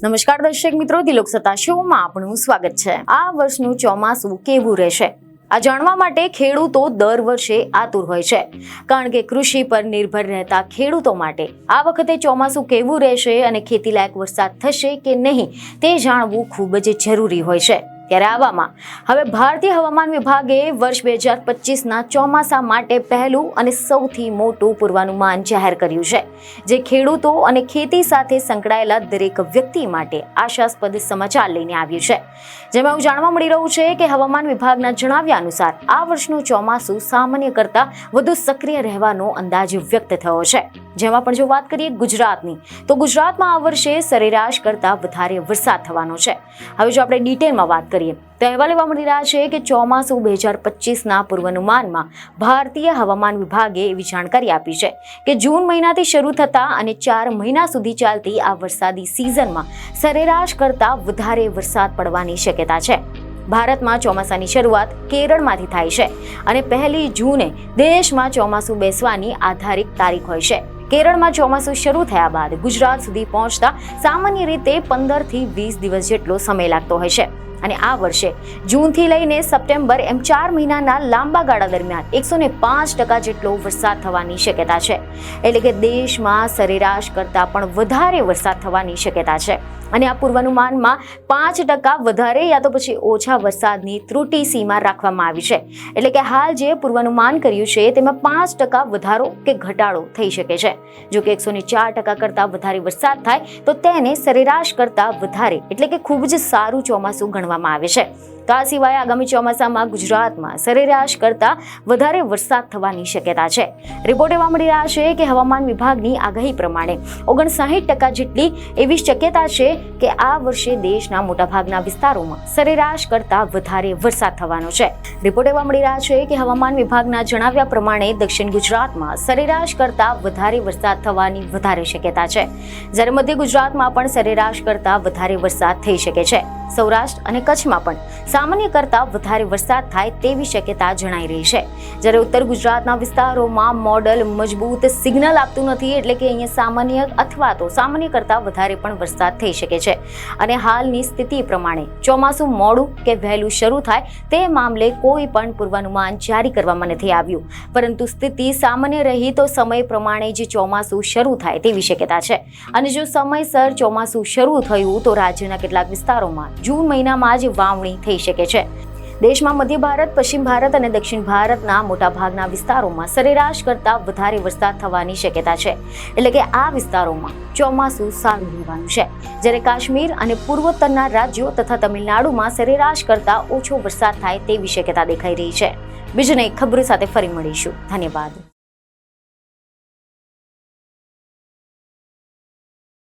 નમસ્કાર દર્શક મિત્રો, દિલોક સત્તા શોમાં આપનું સ્વાગત છે। આ વર્ષનું ચોમાસું કેવું રહેશે આ જાણવા માટે ખેડૂતો દર વર્ષે આતુર હોય છે, કારણ કે કૃષિ પર નિર્ભર રહેતા ખેડૂતો માટે આ વખતે ચોમાસું કેવું રહેશે અને ખેતીલાયક વરસાદ થશે કે નહીં તે જાણવું ખૂબ જ જરૂરી હોય છે। ત્યારે આવામાં હવે ભારતીય હવામાન વિભાગે વર્ષ 2025ના ચોમાસા માટે પહેલું અને સૌથી મોટું પૂર્વાનુમાન જાહેર કર્યું છે, જે ખેડૂતો અને ખેતી સાથે સંકળાયેલા દરેક વ્યક્તિ માટે આશાસ્પદ સમાચાર લઈને આવ્યું છે। જેમાં એવું જાણવા મળી રહ્યું છે કે હવામાન વિભાગના જણાવ્યા અનુસાર આ વર્ષનું ચોમાસું સામાન્ય કરતાં વધુ સક્રિય રહેવાનો અંદાજ વ્યક્ત થયો છે। જેમાં પણ જો વાત કરીએ ગુજરાતની, તો ગુજરાતમાં આ વર્ષે સરેરાશ કરતાં વધારે વરસાદ થવાનો છે। હવે જો આપણે ડિટેલમાં વાત કરીએ તો અહેવાલ એવા મળી રહ્યા છે કે ચોમાસું 2025ના પૂર્વાનુમાનમાં ભારતીય હવામાન વિભાગે એવી જાણકારી આપી છે કે જૂન મહિનાથી શરૂ થતા અને 4 મહિના સુધી ચાલતી આ વરસાદી સિઝનમાં સરેરાશ કરતાં વધારે વરસાદ પડવાની શક્યતા છે। ભારતમાં ચોમાસાની શરૂઆત કેરળમાંથી થાય છે અને 1 જૂને દેશમાં ચોમાસું બેસવાની આધારિક તારીખ હોય છે। કેરળમાં ચોમાસું શરૂ થયા બાદ ગુજરાત સુધી પહોંચતા સામાન્ય રીતે 15 થી 20 દિવસ જેટલો સમય લાગતો હોય છે અને આ વર્ષે જૂનથી લઈને સપ્ટેમ્બર એમ 4 મહિનાના લાંબા ગાળા દરમિયાન 105% જેટલો વરસાદ થવાની શક્યતા છે। એટલે કે દેશમાં સરેરાશ કરતાં પણ વધારે વરસાદ થવાની શક્યતા છે અને આ પૂર્વાનુમાનમાં 5% વધારે યા તો પછી ઓછા વરસાદની ત્રુટિ સીમા રાખવામાં આવી છે। એટલે કે હાલ જે પૂર્વાનુમાન કર્યું છે તેમાં 5% વધારો કે ઘટાડો થઈ શકે છે। જો કે 104% કરતાં વધારે વરસાદ થાય તો તેને સરેરાશ કરતાં વધારે એટલે કે ખૂબ જ સારું ચોમાસું ગણવામાં આવે છે। તો આ સિવાય આગામી ચોમાસામાં ગુજરાતમાં સરેરાશ કરતાં વધારે વરસાદ થવાની શક્યતા છે। રિપોર્ટ એવા મળી રહ્યા છે કે હવામાન વિભાગની આગાહી પ્રમાણે 59% જેટલી એવી શક્યતા છે કે આ વર્ષે દેશના મોટાભાગના વિસ્તારોમાં સરેરાશ કરતાં વધારે વરસાદ થવાનો છે। રિપોર્ટ એવા મળી રહ્યા છે કે હવામાન વિભાગના જણાવ્યા પ્રમાણે દક્ષિણ ગુજરાતમાં સરેરાશ કરતાં વધારે વરસાદ થવાની વધારે શક્યતા છે, જ્યારે મધ્ય ગુજરાતમાં પણ સરેરાશ કરતાં વધારે વરસાદ થઈ શકે છે। સૌરાષ્ટ્ર અને કચ્છમાં પણ સામાન્ય કરતાં વધારે વરસાદ થાય તેવી શક્યતા જણાઈ રહી છે, જ્યારે ઉત્તર ગુજરાતના વિસ્તારોમાં મોડલ મજબૂત સિગ્નલ આપતું નથી, એટલે કે અહીંયા સામાન્ય અથવા તો સામાન્ય કરતાં વધારે પણ વરસાદ થઈ શકે છે અને હાલની સ્થિતિ પ્રમાણે ચોમાસું મોડું કે વહેલું શરૂ થાય તે મામલે કોઈ પણ પૂર્વાનુમાન જારી કરવામાં નથી આવ્યું, પરંતુ સ્થિતિ સામાન્ય રહી તો સમય પ્રમાણે જે ચોમાસું શરૂ થાય તેવી શક્યતા છે અને જો સમયસર ચોમાસું શરૂ થયું તો રાજ્યના કેટલાક વિસ્તારોમાં જૂન મહિનામાં જ વાવણી થઈ શકે છે। દેશમાં મધ્ય ભારત, પશ્ચિમ ભારત અને દક્ષિણ ભારતના મોટાભાગના વિસ્તારોમાં સરેરાશ કરતાં વધારે વરસાદ થવાની શક્યતા છે, એટલે કે આ વિસ્તારોમાં ચોમાસું સારું રહેવાનું છે, જ્યારે કાશ્મીર અને પૂર્વોત્તરના રાજ્યો તથા તમિલનાડુમાં સરેરાશ કરતાં ઓછો વરસાદ થાય તેવી શક્યતા દેખાઈ રહી છે। બીજી એક ખબર સાથે ફરી મળીશું। ધન્યવાદ।